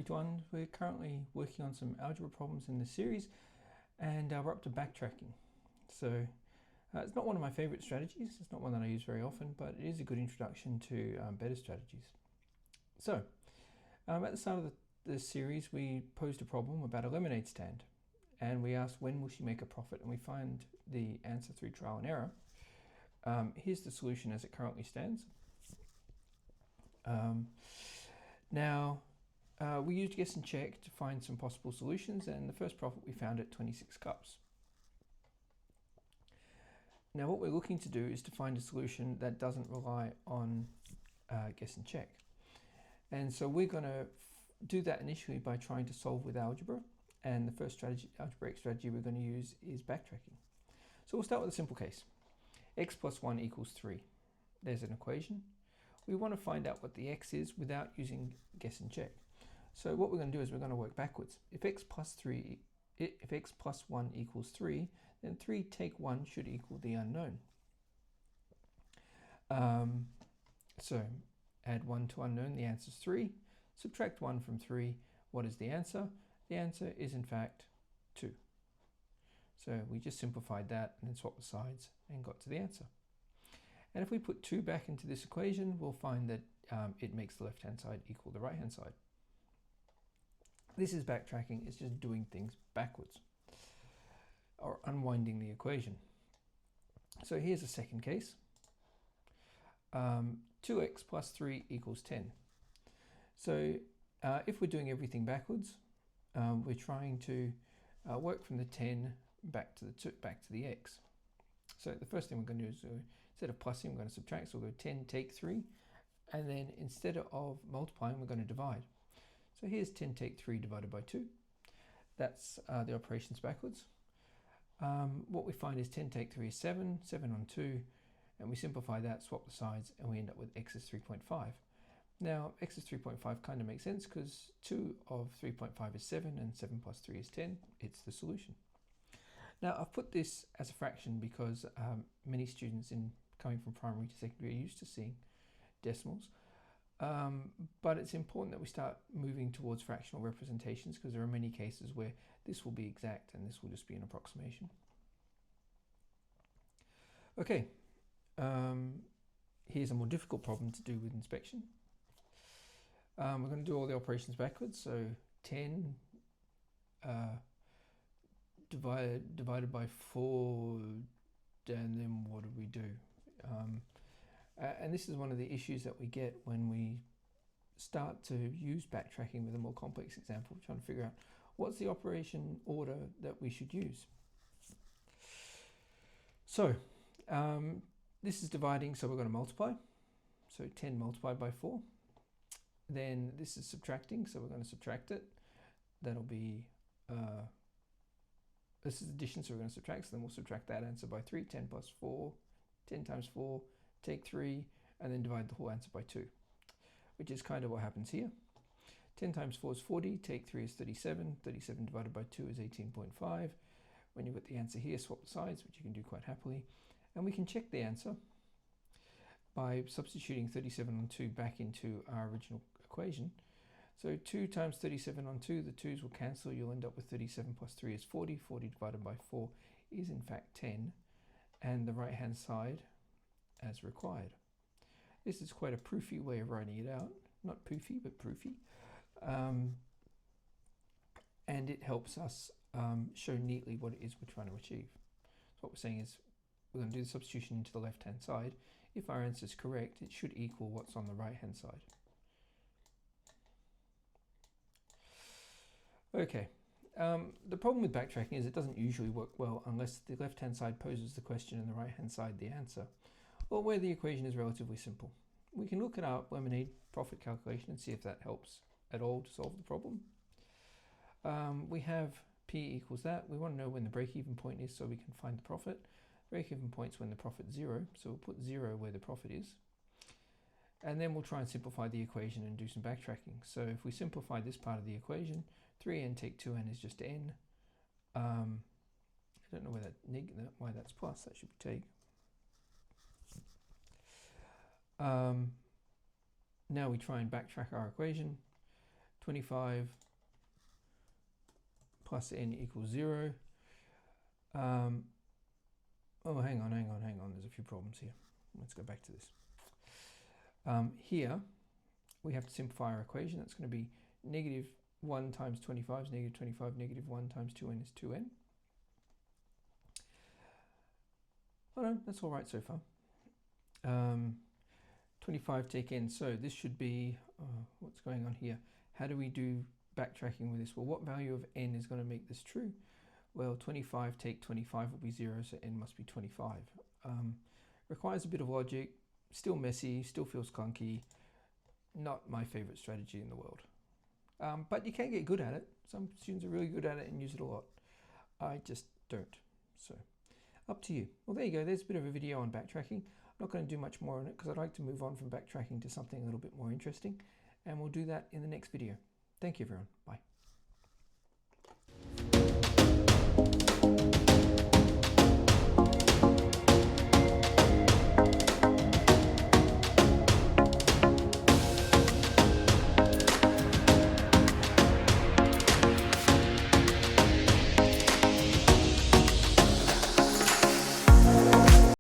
everyone. We're currently working on some algebra problems in this series, and we're up to backtracking. So it's not one of my favorite strategies. It's not one that I use very often, but it is a good introduction to better strategies. So at the start of the series, we posed a problem about a lemonade stand, and we asked when will she make a profit, and we find the answer through trial and error. Here's the solution as it currently stands. Now, we used guess and check to find some possible solutions, and the first profit we found at 26 cups. Now, what we're looking to do is to find a solution that doesn't rely on guess and check. And so we're going to do that initially by trying to solve with algebra. And the first algebraic strategy we're going to use is backtracking. So we'll start with a simple case. X plus 1 equals 3. There's an equation. We want to find out what the x is without using guess and check. So what we're going to do is we're going to work backwards. If x plus 1 equals 3, then 3 take 1 should equal the unknown. So add 1 to unknown, the answer is 3. Subtract 1 from 3, what is the answer? The answer is in fact 2. So we just simplified that and then swapped the sides and got to the answer. And if we put 2 back into this equation, we'll find that it makes the left-hand side equal the right-hand side. This is backtracking. It's just doing things backwards or unwinding the equation. So here's a second case. 2x plus 3 equals 10. So if we're doing everything backwards, we're trying to work from the 10 back to the x. So the first thing we're going to do is instead of plussing, we're going to subtract. So we'll go 10 take 3, and then instead of multiplying, we're going to divide. So here's 10 take 3 divided by 2. That's the operations backwards. What we find is 10 take 3 is 7, 7 on 2, and we simplify that, swap the sides, and we end up with x is 3.5. Now x is 3.5 kind of makes sense because 2 of 3.5 is 7, and 7 plus 3 is 10. It's the solution. Now I've put this as a fraction because many students coming from primary to secondary are used to seeing decimals. But it's important that we start moving towards fractional representations because there are many cases where this will be exact and this will just be an approximation. Okay, here's a more difficult problem to do with inspection. We're going to do all the operations backwards, so 10 divided by 4, and then what do we do? And this is one of the issues that we get when we start to use backtracking with a more complex example, trying to figure out what's the operation order that we should use. So this is dividing, so we're going to multiply. So 10 multiplied by 4. Then this is subtracting, so we're going to subtract it. That'll be, this is addition, so we're going to subtract, so then we'll subtract that answer by 3, 10 plus 4, 10 times 4, take 3, and then divide the whole answer by 2, which is kind of what happens here. 10 times 4 is 40, take 3 is 37, 37 divided by 2 is 18.5. When you've got the answer here, swap the sides, which you can do quite happily, and we can check the answer by substituting 37 on 2 back into our original equation. So 2 times 37 on 2, the 2's will cancel, you'll end up with 37 plus 3 is 40, 40 divided by 4 is in fact 10, and the right hand side as required. This is quite a proofy way of writing it out, not poofy but proofy, and it helps us show neatly what it is we're trying to achieve. So what we're saying is we're going to do the substitution into the left hand side. If our answer is correct, it should equal what's on the right hand side. Okay, the problem with backtracking is it doesn't usually work well unless the left hand side poses the question and the right hand side the answer, or where the equation is relatively simple. We can look at our lemonade profit calculation and see if that helps at all to solve the problem. We have P equals that. We want to know when the break-even point is so we can find the profit. Break-even point is when the profit's 0, so we'll put 0 where the profit is. And then we'll try and simplify the equation and do some backtracking. So if we simplify this part of the equation, 3n take 2n is just n. I don't know why that's plus, that should be take. Now we try and backtrack our equation. 25 plus n equals 0. Oh, hang on. There's a few problems here. Let's go back to this. Here, we have to simplify our equation. That's going to be negative 1 times 25 is negative 25. Negative 1 times 2n is 2n. Oh no, that's all right so far. 25 take n. So this should be, what's going on here? How do we do backtracking with this? Well, what value of n is going to make this true? Well, 25 take 25 will be 0, so n must be 25. Requires a bit of logic, still messy, still feels clunky. Not my favorite strategy in the world. But you can get good at it. Some students are really good at it and use it a lot. I just don't. So up to you. Well, there you go. There's a bit of a video on backtracking. I'm not going to do much more on it because I'd like to move on from backtracking to something a little bit more interesting. And we'll do that in the next video. Thank you, everyone. Bye.